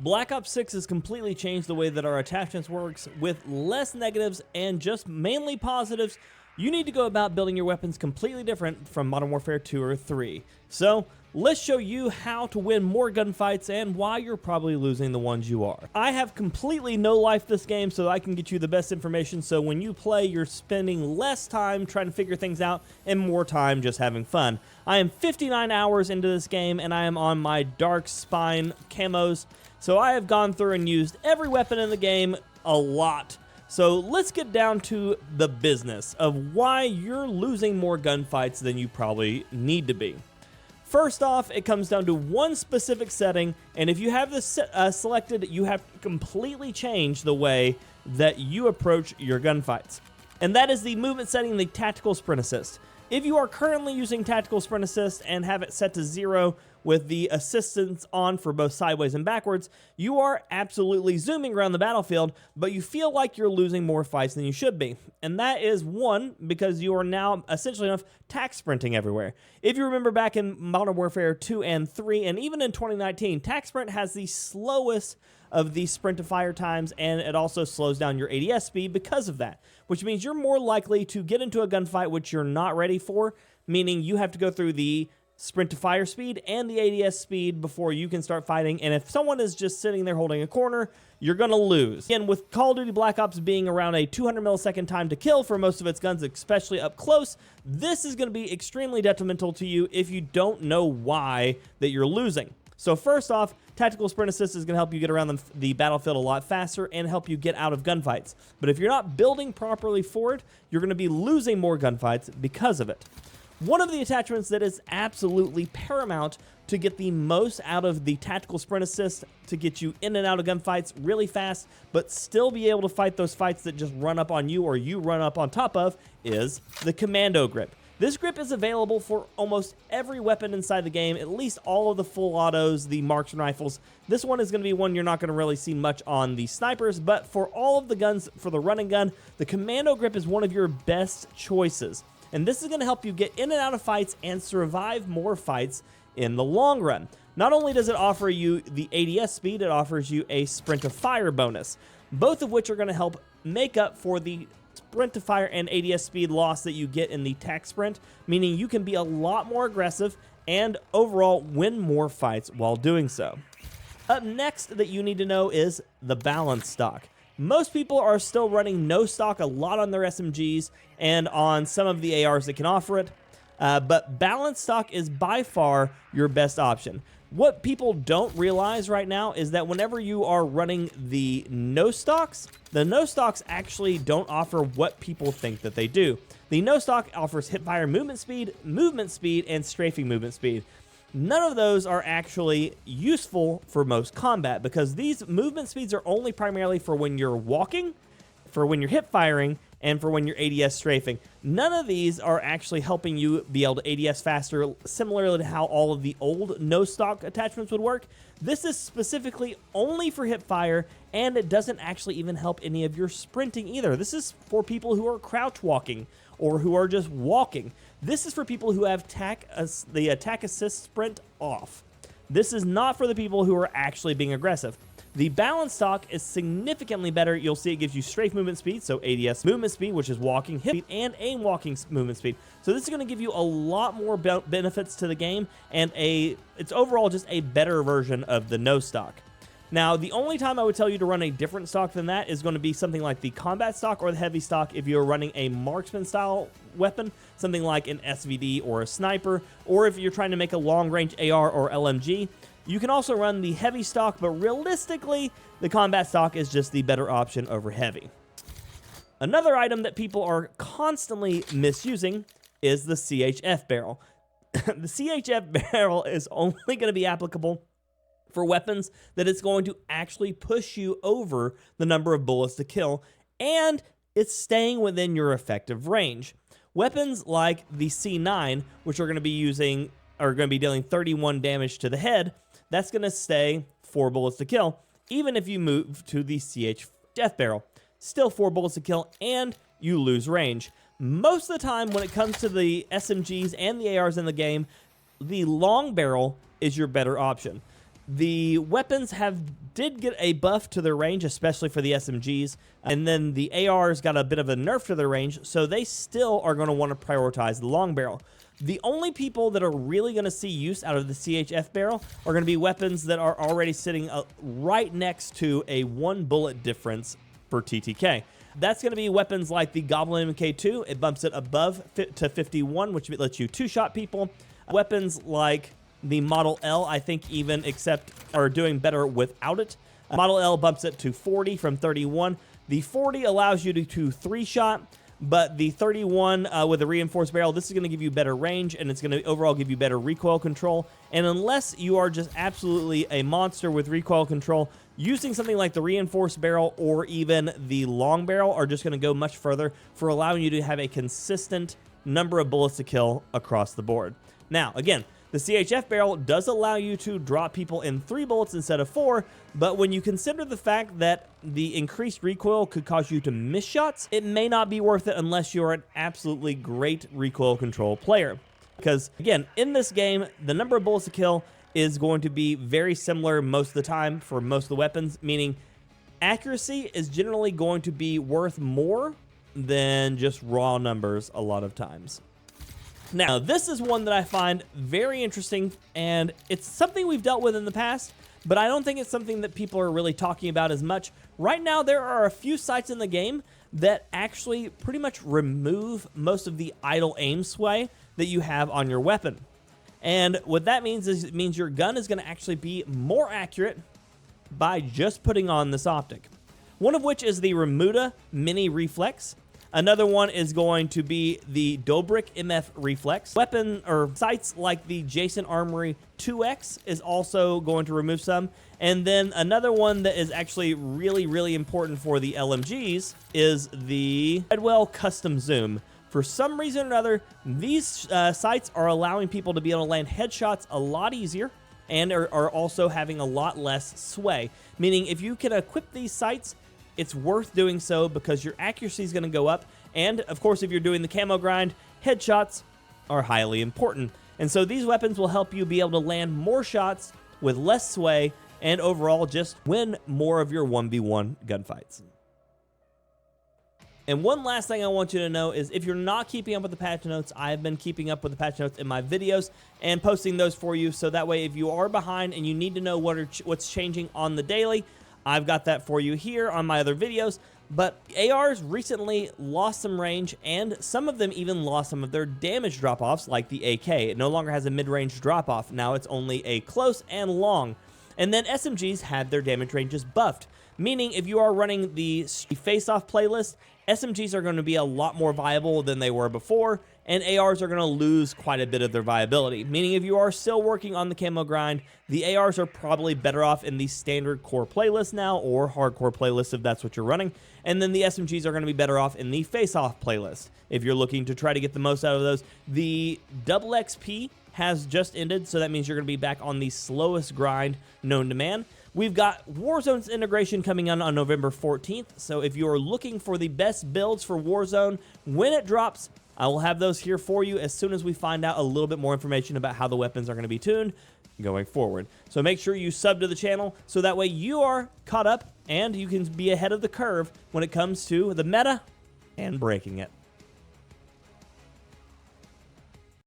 Black Ops 6 has completely changed the way that our attachments works with less negatives and just mainly positives. You need to go about building your weapons completely different from Modern Warfare 2 or 3. So let's show you how to win more gunfights and why you're probably losing the ones you are. I have completely no life this game, so I can get you the best information, so when you play, you're spending less time trying to figure things out and more time just having fun. I am 59 hours into this game and I am on my Dark Spine camos, so I have gone through and used every weapon in the game a lot. So let's get down to the business of why you're losing more gunfights than you probably need to be. First off, it comes down to one specific setting, and if you have this selected, you have to completely change the way that you approach your gunfights. And that is the movement setting, the Tactical Sprint Assist. If you are currently using Tactical Sprint Assist and have it set to 0 with the assistance on for both sideways and backwards, you are absolutely zooming around the battlefield, but you feel like you're losing more fights than you should be. And that is one, because you are now essentially enough tac sprinting everywhere. If you remember back in Modern Warfare 2 and 3, and even in 2019, tac sprint has the slowest of the sprint to fire times, and it also slows down your ADS speed because of that, which means you're more likely to get into a gunfight which you're not ready for, meaning you have to go through the sprint to fire speed and the ADS speed before you can start fighting, and if someone is just sitting there holding a corner, you're going to lose. And with Call of Duty Black Ops being around a 200 millisecond time to kill for most of its guns, especially up close, this is going to be extremely detrimental to you if you don't know why that you're losing. So first off, Tactical Sprint Assist is going to help you get around the battlefield a lot faster and help you get out of gunfights. But if you're not building properly for it, you're going to be losing more gunfights because of it. One of the attachments that is absolutely paramount to get the most out of the Tactical Sprint Assist to get you in and out of gunfights really fast, but still be able to fight those fights that just run up on you or you run up on top of, is the Commando Grip. This grip is available for almost every weapon inside the game, at least all of the full autos, the marksman rifles. This one is going to be one you're not going to really see much on the snipers, but for all of the guns, for the running gun, the Commando Grip is one of your best choices. And this is going to help you get in and out of fights and survive more fights in the long run. Not only does it offer you the ADS speed, it offers you a sprint to fire bonus, both of which are going to help make up for the sprint to fire and ADS speed loss that you get in the tac sprint, meaning you can be a lot more aggressive and overall win more fights while doing so. Up next that you need to know is the balance stock. Most people are still running no stock a lot on their SMGs and on some of the ARs that can offer it, but balance stock is by far your best option. What people don't realize right now is that whenever you are running the no stocks actually don't offer what people think that they do. The no stock offers hipfire movement speed, and strafing movement speed. None of those are actually useful for most combat because these movement speeds are only primarily for when you're walking, for when you're hip firing, and for when you're ADS strafing. None of these are actually helping you be able to ADS faster, similarly to how all of the old no-stock attachments would work. This is specifically only for hip fire, and it doesn't actually even help any of your sprinting either. This is for people who are crouch walking or who are just walking. This is for people who have the attack assist sprint off. This is not for the people who are actually being aggressive. The balance stock is significantly better. You'll see it gives you strafe movement speed, so ADS movement speed, which is walking, hip speed, and aim walking movement speed. So this is going to give you a lot more benefits to the game, and it's overall just a better version of the no stock. Now, the only time I would tell you to run a different stock than that is going to be something like the combat stock or the heavy stock if you're running a marksman style weapon, something like an SVD or a sniper, or if you're trying to make a long range AR or LMG. You can also run the heavy stock, but realistically, the combat stock is just the better option over heavy. Another item that people are constantly misusing is the CHF Barrel. The CHF Barrel is only going to be applicable for weapons that it's going to actually push you over the number of bullets to kill, and it's staying within your effective range. Weapons like the C9, which are going to be dealing 31 damage to the head, that's going to stay 4 bullets to kill, even if you move to the CHF Barrel. Still 4 bullets to kill, and you lose range. Most of the time, when it comes to the SMGs and the ARs in the game, the long barrel is your better option. The weapons did get a buff to their range, especially for the SMGs, and then the ARs got a bit of a nerf to their range, so they still are going to want to prioritize the long barrel. The only people that are really going to see use out of the CHF barrel are going to be weapons that are already sitting right next to a 1 bullet difference for TTK. That's going to be weapons like the Goblin MK2. It bumps it above to 51, which lets you 2-shot people. Weapons like the Model L, I think even are doing better without it. Model L bumps it to 40 from 31. The 40 allows you to 3-shot. But the 31 with a reinforced barrel, this is going to give you better range, and it's going to overall give you better recoil control. And unless you are just absolutely a monster with recoil control, using something like the reinforced barrel or even the long barrel are just going to go much further for allowing you to have a consistent number of bullets to kill across the board. Now, again, the CHF barrel does allow you to drop people in 3 bullets instead of 4, but when you consider the fact that the increased recoil could cause you to miss shots, it may not be worth it unless you're an absolutely great recoil control player. Because, again, in this game, the number of bullets to kill is going to be very similar most of the time for most of the weapons, meaning accuracy is generally going to be worth more than just raw numbers a lot of times. Now, this is one that I find very interesting, and it's something we've dealt with in the past, but I don't think it's something that people are really talking about as much. Right now, there are a few sites in the game that actually pretty much remove most of the idle aim sway that you have on your weapon. And what that means is it means your gun is going to actually be more accurate by just putting on this optic. One of which is the Remuda Mini Reflex. Another one is going to be the Dobrik MF Reflex. Weapon or sights like the Jason Armory 2X is also going to remove some. And then another one that is actually really, really important for the LMGs is the Redwell Custom Zoom. For some reason or another, these sights are allowing people to be able to land headshots a lot easier and are also having a lot less sway. Meaning if you can equip these sights, it's worth doing so because your accuracy is going to go up. And, of course, if you're doing the camo grind, headshots are highly important. And so these weapons will help you be able to land more shots with less sway and overall just win more of your 1v1 gunfights. And one last thing I want you to know is if you're not keeping up with the patch notes, I've been keeping up with the patch notes in my videos and posting those for you. So that way, if you are behind and you need to know what's changing on the daily, I've got that for you here on my other videos. But ARs recently lost some range, and some of them even lost some of their damage drop-offs, like the AK. It no longer has a mid-range drop-off. Now it's only a close and long. And then SMGs had their damage ranges buffed, meaning if you are running the face-off playlist, SMGs are going to be a lot more viable than they were before, and ARs are going to lose quite a bit of their viability. Meaning if you are still working on the camo grind, the ARs are probably better off in the standard core playlist now, or hardcore playlist if that's what you're running, and then the SMGs are going to be better off in the face-off playlist if you're looking to try to get the most out of those. The double XP has just ended, so that means you're going to be back on the slowest grind known to man. We've got Warzone's integration coming on November 14th, so if you are looking for the best builds for Warzone when it drops, I will have those here for you as soon as we find out a little bit more information about how the weapons are going to be tuned going forward. So make sure you sub to the channel so that way you are caught up and you can be ahead of the curve when it comes to the meta and breaking it.